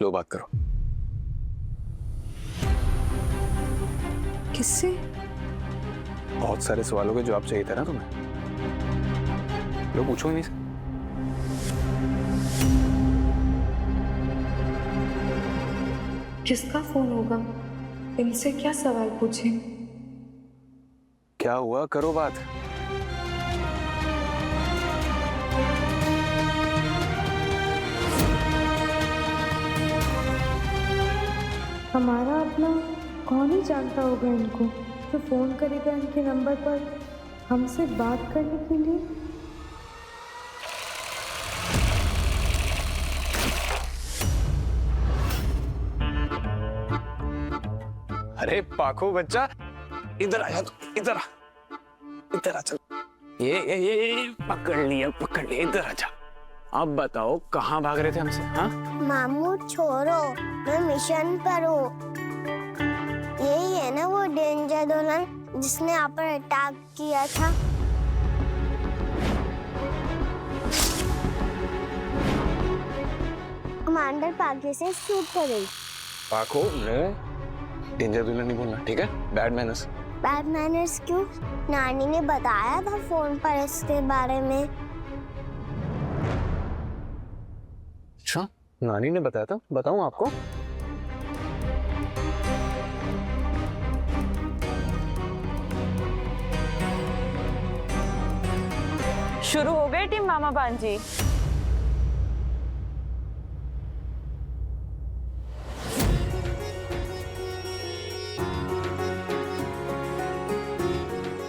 लो बात करो। किससे? बहुत सारे सवालों के जवाब चाहिए था ना तुम्हें। लो पूछो इन्हीं से। किसका फोन होगा? इनसे क्या सवाल पूछें? क्या हुआ, करो बात। हमारा अपना कौन ही जानता होगा इनको, जो फोन करेगा इनके नंबर पर हमसे बात करने के लिए। अरे पाखो बच्चा, इधर आ जा, इधर आ, इधर आ। चल ये पकड़ लिया, इधर आ जा। अब बताओ कहाँ भाग रहे थे हमसे? हाँ मामू छोड़ो, मैं मिशन पर हूँ। यही है ना वो डेंजर दुल्हन जिसने आप पर अटैक किया था? कमांडर पाके से शूट कर गई। पाखो, डेंजर दुल्हन नहीं बोलना, ठीक है? Bad manners. बैड मैनर्स क्यों? नानी ने बताया था फोन पर इसके बारे में। अच्छा, नानी ने बताया था? बताऊं आपको? शुरू हो गई टीम मामा बांजी।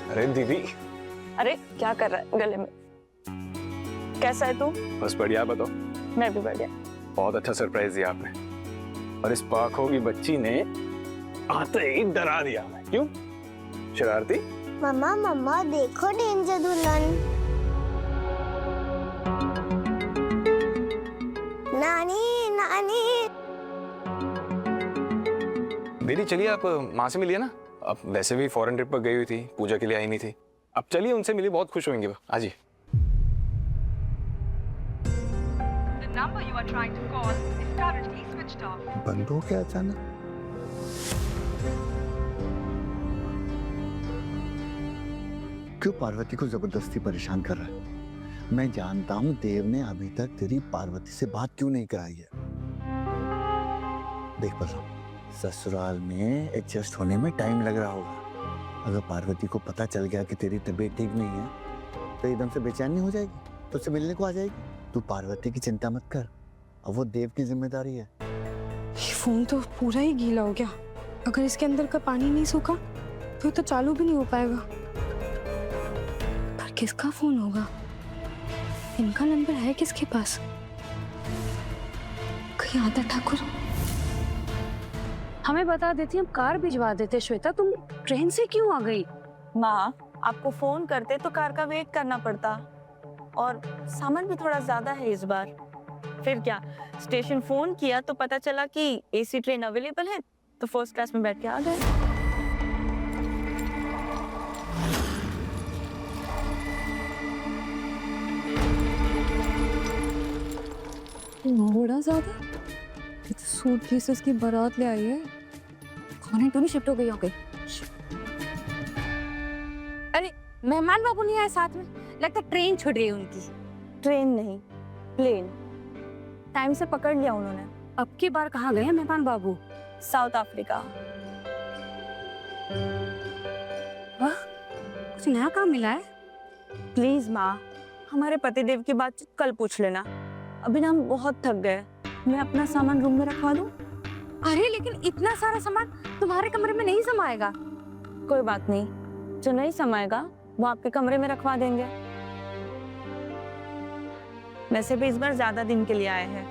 अरे दीदी। अरे क्या कर रहा है गले में? कैसा है तू? बस बढ़िया, बताओ। मैं भी बढ़िया। बहुत अच्छा सरप्राइज दिया आपने, और इस पाखो की बच्ची ने आते ही डरा दिया हमें। क्यों? शरारती। मम्मा मम्मा देखो डेंजर दुल्हन। नानी नानी। दीदी चलिए, आप माँ से मिलिए ना। अब वैसे भी फॉरेन ट्रिप पर गई हुई थी, पूजा के लिए आई नहीं थी। अब चलिए उनसे मिलिए, बहुत खुश होंगे वो। आज ही। बंद हो गया अचानक। क्यों पार्वती को जबरदस्ती परेशान कर रहा है? मैं जानता हूं देव ने अभी तक तेरी पार्वती से बात क्यों नहीं कराई है। देख बलराम, ससुराल में एडजस्ट होने में टाइम लग रहा होगा। अगर पार्वती को पता चल गया कि तेरी तबीयत ठीक नहीं है तो एकदम से बेचैन नहीं हो जाएगी, तो उससे मिलने को आ जाएगी। तू पार्वती की चिंता मत कर, अब वो देव की जिम्मेदारी है। ये फोन तो पूरा ही गीला हो गया। अगर इसके अंदर का पानी नहीं सूखा तो चालू भी नहीं हो पाएगा। पर किसका फोन होगा? इनका नंबर है किसके पास? कहीं आदर ठाकुर? हमें बता देती, हम कार भिजवा देते। श्वेता तुम ट्रेन से क्यों आ गई? माँ, आपको फोन करते तो कार का वेट करना पड़ता, और सामान भी थोड़ा ज्यादा है इस बार। फिर क्या, स्टेशन फोन किया तो पता चला कि एसी ट्रेन अवेलेबल है, तो फर्स्ट क्लास में बैठ के आ गए। बड़ा ज्यादा सूटकेसेस की बारात ले आई है। खाने तो नहीं शिफ्ट हो गई होगी। अरे मेहमान बाबू नहीं आए साथ में? लगता ट्रेन छूट रही है उनकी। ट्रेन नहीं, प्लेन। टाइम से पकड़ लिया उन्होंने। अब की बार कहाँ गए मेहमान बाबू? South Africa. वाह, कुछ नया काम मिला है? प्लीज माँ, हमारे पतिदेव की बातचीत कल पूछ लेना। अभी ना हम बहुत थक गए। मैं अपना सामान रूम में रखवा दूं? अरे लेकिन इतना सारा सामान तुम्हारे कमरे में नहीं समाएगा। कोई बात नहीं, जो नहीं समाएगा वो आपके कमरे में रखवा देंगे। वैसे भी इस बार ज्यादा दिन के लिए आए हैं।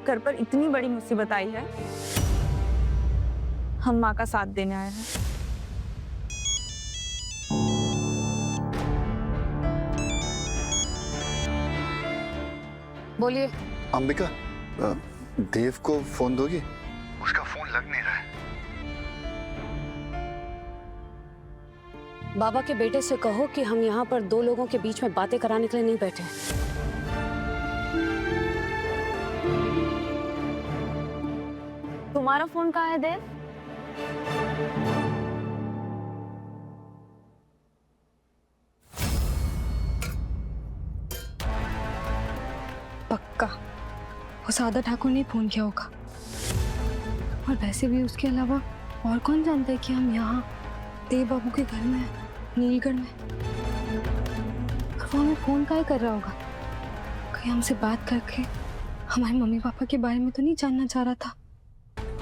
घर पर इतनी बड़ी मुसीबत आई है, हम माँ का साथ देने आए हैं। बोलिए। अंबिका, देव को फोन दोगी? उसका फोन लग नहीं रहा है। बाबा के बेटे से कहो कि हम यहाँ पर दो लोगों के बीच में बातें कराने के लिए नहीं बैठे। तुम्हारा फोन कहाँ है देव? पक्का वो सादा ठाकुर ने फोन किया होगा। और वैसे भी उसके अलावा और कौन जानता है कि हम यहाँ देव बाबू के घर में हैं, नीलगढ़ में। और वो हमें फोन काहे कर रहा होगा? कहीं हमसे बात करके हमारे मम्मी पापा के बारे में तो नहीं जानना चाह रहा था?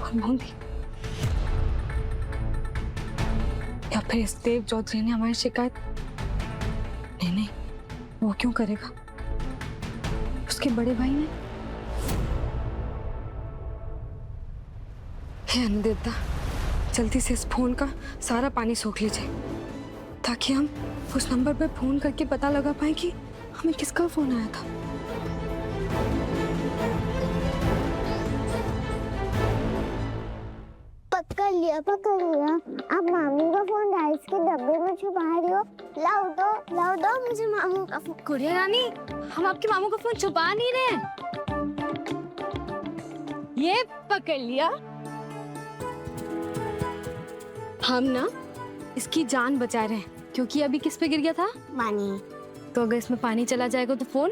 और मोदी या फिर इस देव चौधरी ने हमारी शिकायत? नहीं, वो क्यों करेगा? उसके बड़े भाई ने। हे अनुदेवता, जल्दी से इस फोन का सारा पानी सोख लीजिए ताकि हम उस नंबर पर फोन करके पता लगा पाए कि हमें किसका फोन आया था। पकड़ लिया। आप मामू का फोन राइस के डब्बे में छुपा रही हो। लाओ दो मुझे मामू का फोन। गुड़िया रानी, हम आपके मामू का फोन छुपा नहीं रहे। ये पकड़ लिया। हम ना इसकी जान बचा रहे हैं क्योंकि अभी किस पे गिर गया था? पानी। तो अगर इसमें पानी चला जाएगा तो फोन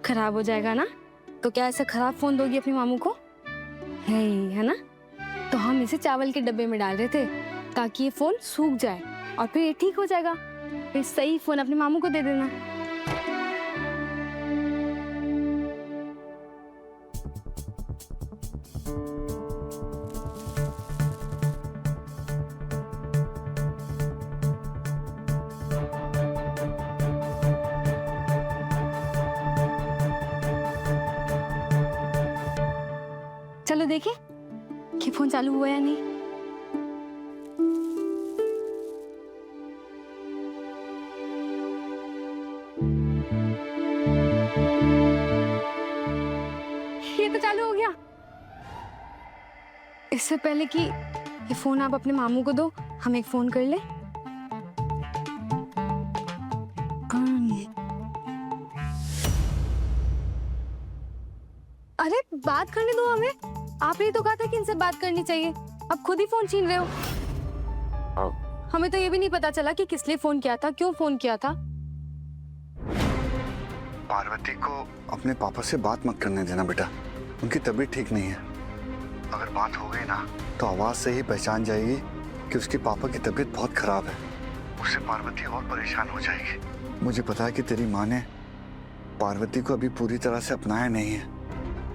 खराब हो जाएगा ना। तो क्या ऐसा खराब फोन दोगी अपने मामू को? है ना? तो हम इसे चावल के डब्बे में डाल रहे थे ताकि ये फोन सूख जाए और फिर ये ठीक हो जाएगा। फिर सही फोन अपने मामू को दे देना। चलो देखें कि फोन चालू हुआ या नहीं। ये तो चालू हो गया। इससे पहले कि ये फोन आप अपने मामू को दो, हम एक फोन कर ले। अरे बात करने दो हमें। आपने तो कहा था कि इनसे बात करनी चाहिए, अब खुद ही फोन छीन रहे हो। हमें तो ये भी नहीं पता चला कि किस लिए फोन किया था, क्यों फोन किया था। पार्वती को अपने पापा से बात मत करने देना बेटा, उनकी तबीयत ठीक नहीं है। अगर बात हो गई ना तो आवाज से ही पहचान जाएगी कि उसके पापा की तबीयत बहुत खराब है। उससे पार्वती और परेशान हो जाएगी। मुझे पता है कि तेरी माँ ने पार्वती को अभी पूरी तरह से अपनाया नहीं है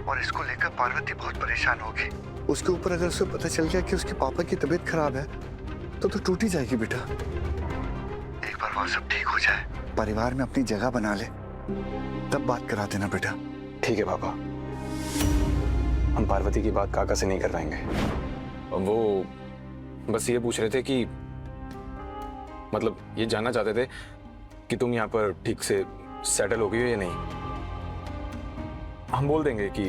और इसको लेकर पार्वती बहुत परेशान होगी। उसके ऊपर अगर उसे पता चल गया कि उसके पापा की तबीयत खराब है तो टूट ही जाएगी बेटा। एक बार वहाँ सब ठीक हो जाए, परिवार में अपनी जगह बना ले, तब बात करा देना बेटा। ठीक है पापा, हम पार्वती की बात काका से नहीं कर पाएंगे। वो बस ये पूछ रहे थे कि मतलब ये जानना चाहते थे कि तुम यहाँ पर ठीक से सेटल हो गई हो या नहीं। हम बोल देंगे कि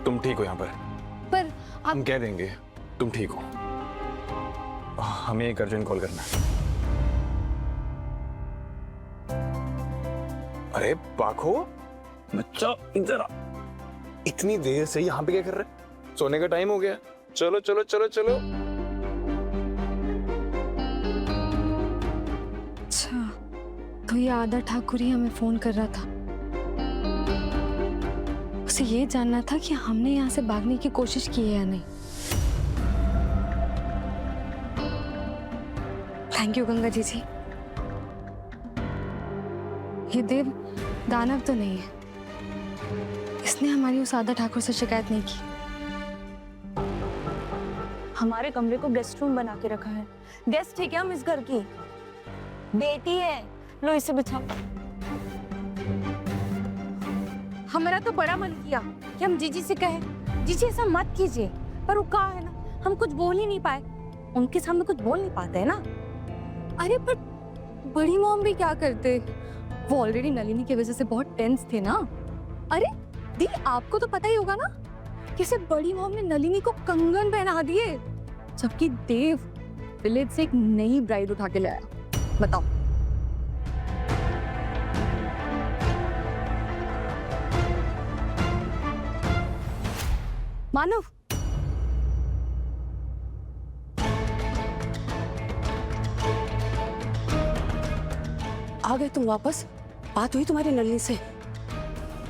तुम ठीक हो यहाँ पर हम कह देंगे तुम ठीक हो। हमें एक अर्जेंट कॉल करना है। अरे पाखो बच्चा इधर आ। इतनी देर से यहाँ पे क्या कर रहे? सोने का टाइम हो गया। चलो चलो चलो चलो। अच्छा, तो ये आदा ठाकुर ही हमें फोन कर रहा था। उसे ये जानना था कि हमने यहाँ से भागने की कोशिश की है या नहीं। Thank you Ganga ji. ये देव दानव तो नहीं है, इसने हमारी उस आदा ठाकुर से शिकायत नहीं की। हमारे कमरे को गेस्ट रूम बना के रखा है। गेस्ट है क्या हम इस घर की? बेटी है, लो इसे बिछाओ। हमारा तो बड़ा मन किया कि हम जीजी से कहें, जीजी ऐसा मत कीजिए, पर वो कहा है ना, हम कुछ बोल ही नहीं पाए। उनके सामने कुछ बोल नहीं पाते है ना। अरे पर बड़ी मॉम भी क्या करते, वो ऑलरेडी नलिनी की वजह से बहुत टेंस थे ना। अरे दी, आपको तो पता ही होगा ना, किसे बड़ी मॉम ने नलिनी को कंगन पहना दिए, जबकि देव विलेज से एक नई ब्राइड उठा के लाया। बताओ। मानव, आ गए तुम वापस? बात हुई तुम्हारी नलिनी से?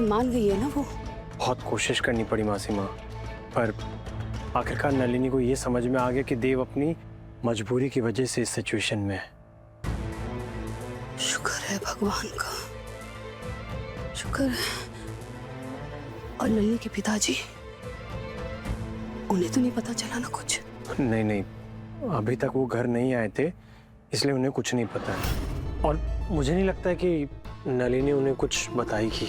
मान गई है ना वो? बहुत कोशिश करनी पड़ी मासी माँ, पर आखिरकार नलिनी को ये समझ में आ गया कि देव अपनी मजबूरी की वजह से इस सिचुएशन में है। शुक्र है भगवान का, शुक्र है। और नलिनी के पिताजी, उन्हें तो नहीं पता चला ना कुछ? नहीं नहीं, अभी तक वो घर नहीं आए थे, इसलिए उन्हें कुछ नहीं पता है। और मुझे नहीं लगता है कि नलिनी उन्हें कुछ बताएगी।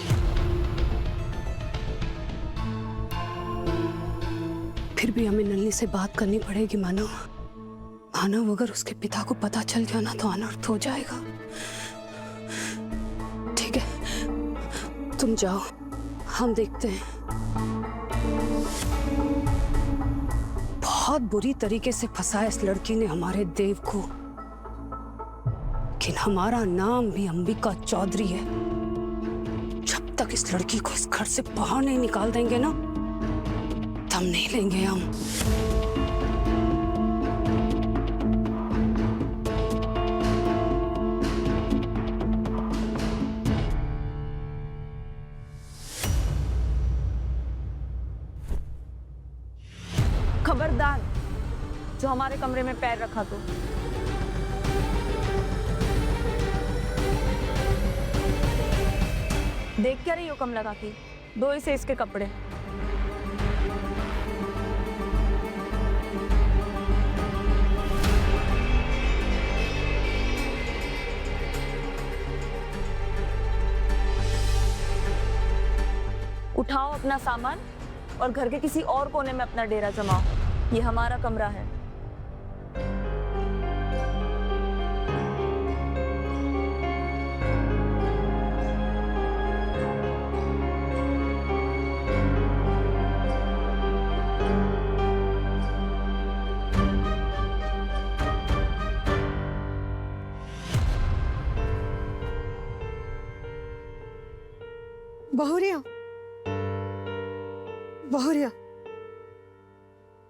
फिर भी हमें नलिनी से बात करनी पड़ेगी मानव। मानव, अगर उसके पिता को पता चल गया ना तो अनर्थ हो जाएगा। ठीक है, तुम जाओ, हम देखते हैं। बहुत बुरी तरीके से फंसाया इस लड़की ने हमारे देव को, लेकिन हमारा नाम भी अंबिका चौधरी है। जब तक इस लड़की को इस घर से बाहर नहीं निकाल देंगे ना, दम नहीं लेंगे हम। खबरदार, जो हमारे कमरे में पैर रखा तो। देख क्या रही हो कम लगा के? दो इसे इसके कपड़े। उठाओ अपना सामान और घर के किसी और कोने में अपना डेरा जमाओ। ये हमारा कमरा है। बहुरिया, बहुरिया,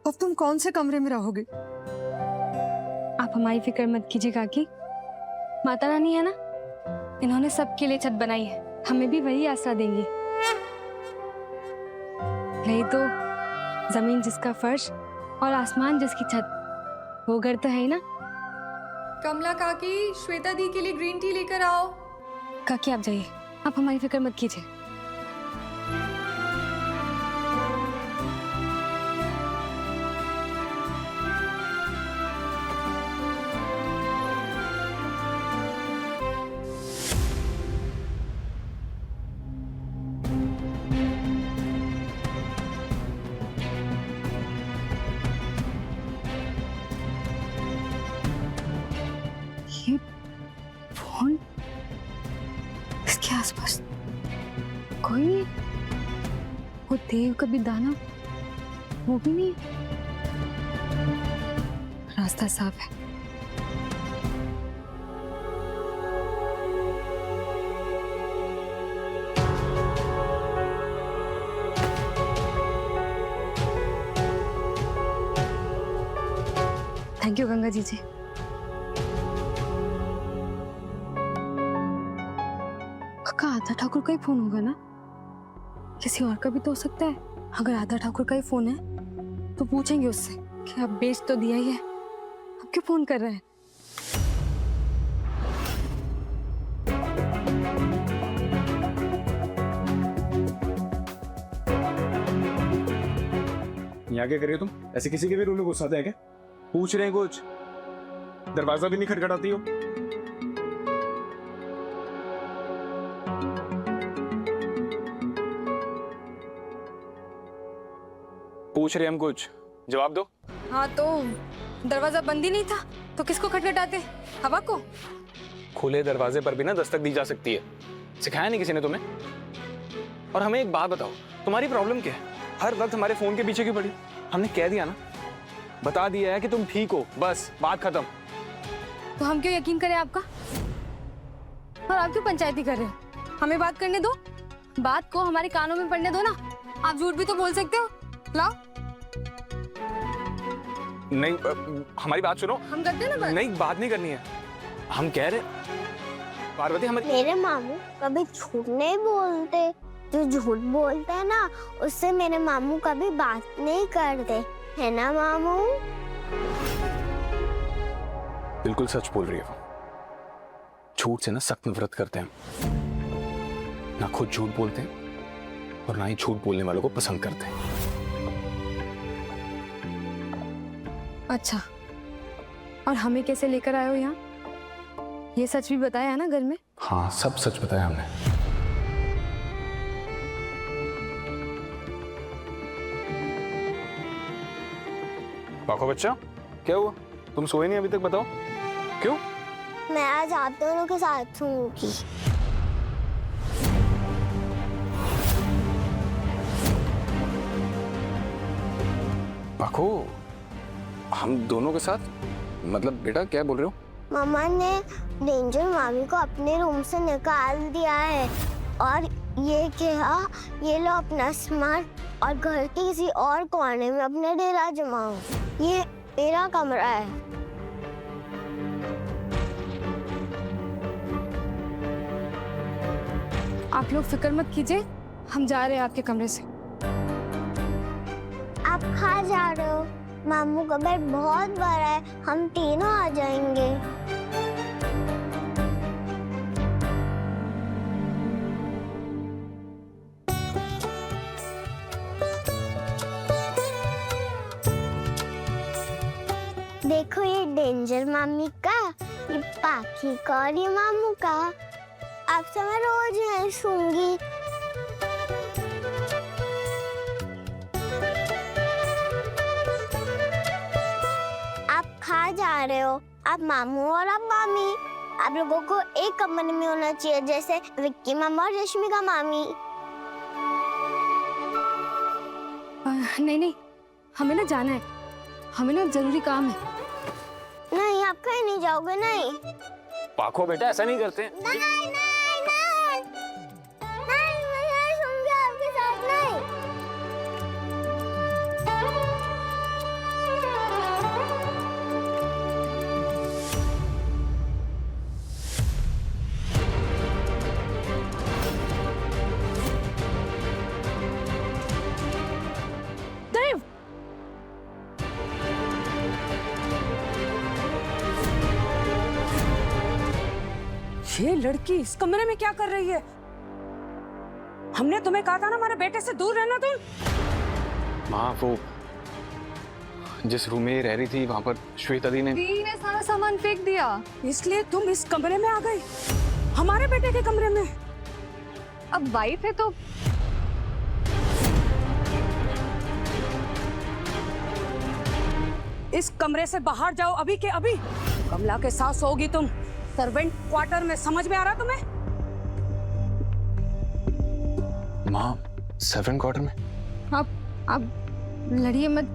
अब तुम कौन से कमरे में रहोगे? आप हमारी फिक्र मत कीजिए काकी, माता रानी है ना, इन्होंने सबके लिए छत बनाई है, हमें भी वही आसरा देंगी। नहीं तो जमीन जिसका फर्श और आसमान जिसकी छत, वो घर तो है ही ना। कमला काकी, श्वेता दी के लिए ग्रीन टी लेकर आओ। काकी आप जाइए, आप हमारी फिक्र मत कीजिए। ये फोन, इसके आसपास कोई नहीं। वो देव कभी दानव, वो भी नहीं। रास्ता साफ है। Thank you Ganga ji. पक्का आधा ठाकुर का ही फोन होगा ना, किसी और का भी तो हो सकता है। अगर आधा ठाकुर का ही फोन है तो पूछेंगे उससे कि अब बेच तो दिया ही है, अब क्यों फोन कर रहे हैं। यहाँ क्या कर रही हो तुम? ऐसे किसी के भी रूम में घुस आते हैं क्या? पूछ रहे हैं कुछ, दरवाजा भी नहीं खटखटाती हो। पूछ रहे हम कुछ, जवाब दो। हाँ तो दरवाजा बंद ही नहीं था तो किसको खटखटाते? हवा को? खुले दरवाजे पर भी ना दस्तक दी जा सकती है, सिखाया नहीं किसी ने तुम्हें? और हमें एक बात बताओ, तुम्हारी प्रॉब्लम क्या है? हर वक्त हमारे फोन के पीछे क्यों पड़ी? हमने कह दिया ना, बता दिया है कि तुम ठीक हो, बस बात खत्म। तो हम क्यों यकीन करें आपका? और आप क्यों पंचायती कर रहे हो? हमें बात करने दो, बात को हमारे कानों में पड़ने दो ना। आप झूठ भी तो बोल सकते हो। लाओ। नहीं, हमारी बात सुनो। हम करते हैं ना बात। नहीं, बात नहीं करनी है। हम कह रहे पार्वती हमारी मेरे मामू कभी झूठ नहीं बोलते। जो झूठ बोलते हैं ना, उससे मेरे मामू कभी बात नहीं करते, है ना मामू? बिल्कुल सच बोल रही है वो। झूठ से ना सख्त नफरत करते हैं, ना खुद झूठ बोलते हैं और ना ही झूठ बोलने वालों को पसंद करते हैं। अच्छा, और हमें कैसे लेकर आए हो यहाँ? ये सच भी बताया है ना घर में? हाँ, सब सच बताया हमने। पाखो बच्चा, क्या हुआ? तुम सोए नहीं अभी तक, बताओ क्यों? मैं आज आप दोनों के साथ सोऊंगी। पाखो, हम दोनों के साथ? मतलब बेटा क्या बोल रहे हो? मामा ने डेंजर मामी को अपने रूम से निकाल दिया है और ये कहा ये लो अपना सामान और घर के किसी और कोने में अपना डेरा जमाओ। ये मेरा कमरा है। आप लोग फिक्र मत कीजिए, हम जा रहे हैं आपके कमरे से। आप कहाँ जा रहे हो? मामू का बेड बहुत बड़ा है, हम तीनों आ जाएंगे। देखो ये डेंजर मामी का, ये पाखी का और ये मामू का। आपसे मैं रोज यहीं सोऊंगी। आप कहाँ जा रहे हो? आप मामू और आप मामी, आप लोगों को एक कमरे में होना चाहिए, जैसे विक्की मामा और रश्मिका मामी। नहीं नहीं, हमें ना जाना है, हमें ना जरूरी काम है। नहीं, आप कहीं नहीं जाओगे। नहीं पाखो बेटा, ऐसा नहीं करते। नहीं नहीं नहीं नहीं, मैं यहीं सोऊंगी आपके साथ। नहीं देव, ये लड़की इस कमरे में क्या कर रही है? हमने तुम्हें कहा था ना हमारे बेटे से दूर रहना। तुम माँ, वो जिस रूम में रह रही थी वहां पर श्वेता दी ने सारा सामान फेंक दिया, इसलिए तुम इस कमरे में आ गई, हमारे बेटे के कमरे में। अब वाइफ है तो इस कमरे से बाहर जाओ अभी के अभी। कमला के साथ सोओगी तुम सर्वेंट क्वार्टर में, समझ में आ रहा तुम्हें? माँ, सर्वेंट क्वार्टर में? आप लड़िए मत,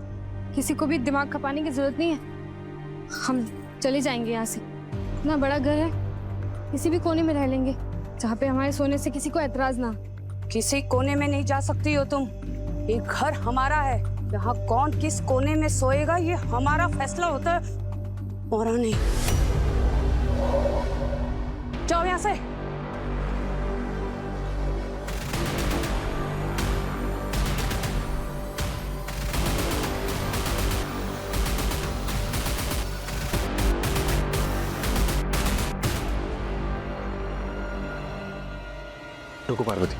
किसी को भी दिमाग खपाने की जरूरत नहीं है। हम चले जाएंगे यहाँ से। इतना बड़ा घर है, किसी भी कोने में रह लेंगे जहाँ पे हमारे सोने से किसी को ऐतराज ना। किसी कोने में नहीं जा सकती हो तुम, ये घर हमारा है। यहाँ कौन किस कोने में सोएगा ये हमारा फैसला होता है, और नहीं। जाओ यहाँ से। रुको पार्वती,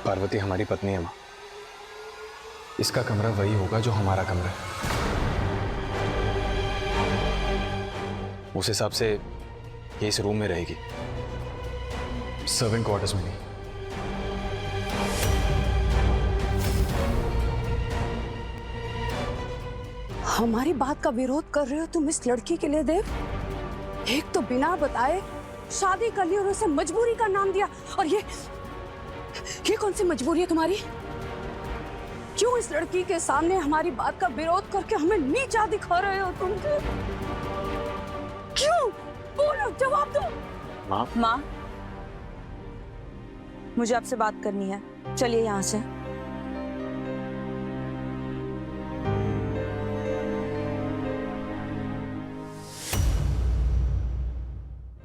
पार्वती हमारी पत्नी है माँ। इसका कमरा वही होगा जो हमारा कमरा है। उस हिसाब से ये इस रूम में रहेगी, सर्वेंट क्वार्टर्स में नहीं। हमारी बात का विरोध कर रहे हो तुम इस लड़की के लिए देव? एक तो बिना बताए शादी कर ली और उसे मजबूरी का नाम दिया, और ये कौन सी मजबूरी है तुम्हारी? क्यों इस लड़की के सामने हमारी बात का विरोध करके हमें नीचा दिखा रहे हो तुम? क्यों? बोलो, जवाब दो। माँ माँ, मुझे आपसे बात करनी है, चलिए यहाँ से।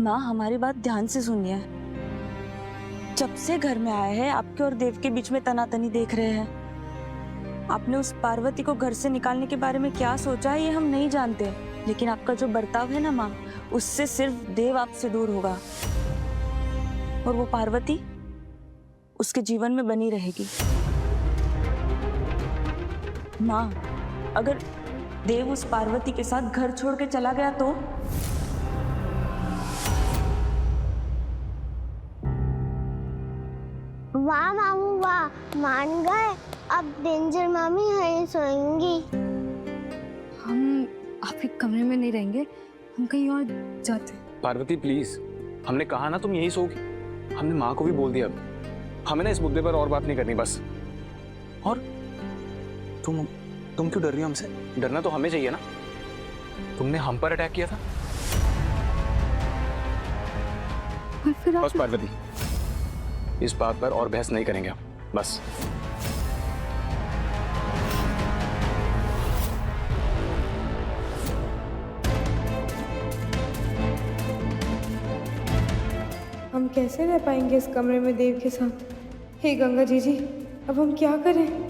माँ, हमारी बात ध्यान से सुनिए। जब से घर में आए हैं, आपके और देव के बीच में तनातनी देख रहे हैं। आपने उस पार्वती को घर से निकालने के बारे में क्या सोचा है ये हम नहीं जानते, लेकिन आपका जो बर्ताव है ना माँ, उससे सिर्फ देव आपसे दूर होगा और वो पार्वती उसके जीवन में बनी रहेगी। माँ, अगर देव उस पार्वती के साथ घर छोड़ के चला गया तो? वाह मामू वाह, मान गए। अब डेंजर मामी यहीं सोएंगी। हम आपके कमरे में नहीं रहेंगे, हम कहीं और जाते हैं। पार्वती प्लीज, हमने कहा ना तुम यही सोओगी। हमने माँ को भी बोल दिया। अब हमें ना इस मुद्दे पर और बात नहीं करनी बस। और तुम क्यों डर रही हो हमसे? डरना तो हमें चाहिए ना। तुमने हम पर अटैक किया था। और फिर आप बस पार्वती, इस बात पर और बहस नहीं करेंगे हम, बस। हम कैसे रह पाएंगे इस कमरे में देव के साथ? हे गंगा जी, अब हम क्या करें?